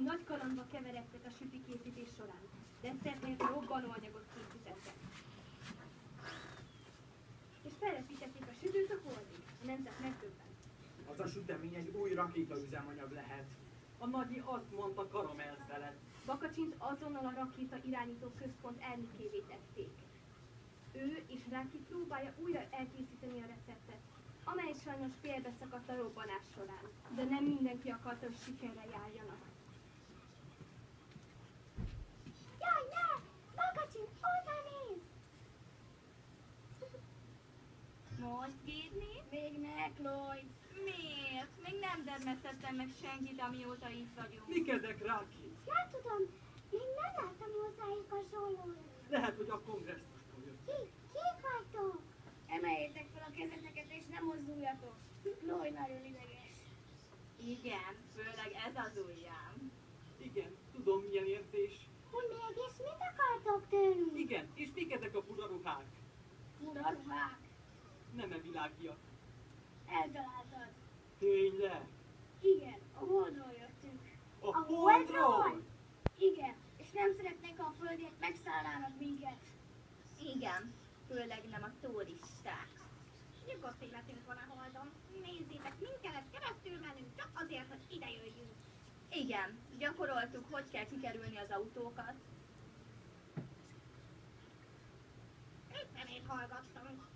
nagy kalandba keveredtek a sütikészítés során, de szerint robbanóanyagot készítettek. És felrepítették a sütőt a holdig, a nemzet megdöbbent. Az a sütemény egy új rakétaüzemanyag lehet. A nagyi azt mondta, karamellszelet. Bakacsint azonnal a rakéta irányító központ elnökévé tették. Ő és Ráki próbálja újra elkészíteni a receptet, amely sajnos félbeszakadt a robbanás során, de nem mindenki akarta, hogy sikerre járjanak. Jaj, ne! Bakacsin, oda néz! Most Gédni? Még ne, Chloe! Miért? Még nem dermesztettem meg senkit, amióta itt vagyunk. Mik ezek, Ráki? Ja, tudom, még nem láttam hozzájuk hasonlót. Lehet, hogy a kongresszustól jött. Kik vagytok? Emeljétek fel a kezeteket és nem mozduljatok. Chloe nagyon ideges. Igen, főleg ez az ujjám. Igen, tudom milyen érzés. Hogy mégis mit akartok tőlünk? Igen, és mik ezek a fura ruhák? Fura ruhák. Nem-e világiak? Eltaláltad. Tényleg? Igen, a Holdról jöttünk. A Holdról? Igen, és nem szeretnénk, ha a Földiek megszállnának minket. Igen, főleg nem a turisták. Nyugodt életünk van a Holdon. Nézzétek, minket keresztül mennünk csak azért, hogy ide jöjjünk. Igen, gyakoroltuk, hogy kell kikerülni az autókat. Éppen épp hallgattam.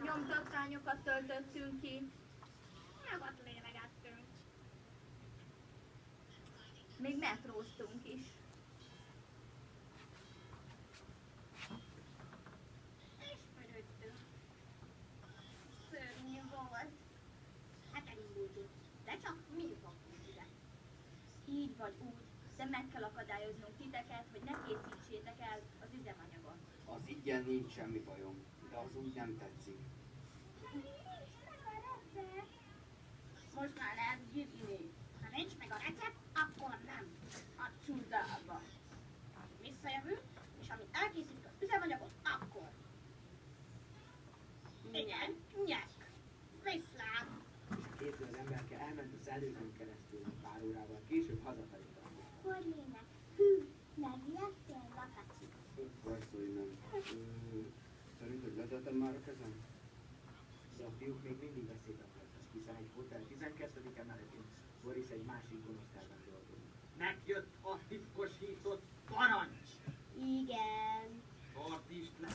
Nyomtatványokat töltöttünk ki. Nyugodt lélegeztünk. Még metróztunk is. Ismerődtünk. Szörnyű volt. Hát elindultunk, de csak mi jutottunk ide. Így vagy úgy, de meg kell akadályoznunk titeket, hogy ne készítsétek el az üzemanyagot. Az igen nincs semmi bajom, de az úgy nem tetszik. Most már lehet gyűjtni. Ha nincs meg a recept, akkor nem. A csudába. Visszajövünk, és amint elkészítjük az üzemanyagot, akkor. Igen, nyek. Viszlát. És a készül az emberke elment a szellőzőn keresztül pár órával, később hazafelé tartott. Hogy lének? Hű, megijedtél, Lakacsi? Persze, hogy nem. Szerinted letöltem már a kezem? De a fiúk még mindig veszélyt akartak, hiszen egy hotel 12. emeletén Boris egy másik gonosztárban dolgozik. Megjött a titkosított parancs! Igen. Fordítsd le!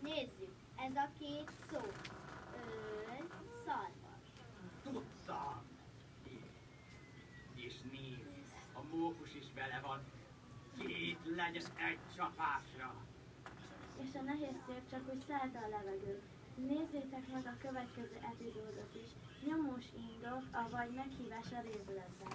Nézzük, ez a két szó. Öl, szarvas. Tudtam! És nézd, a mókus is vele van. Két legyen egy csapásra! És a nehéz szél csak úgy szállt a levegő. Nézzétek meg a következő epizódot is. Nyomós indok, avagy meghívás a részletben.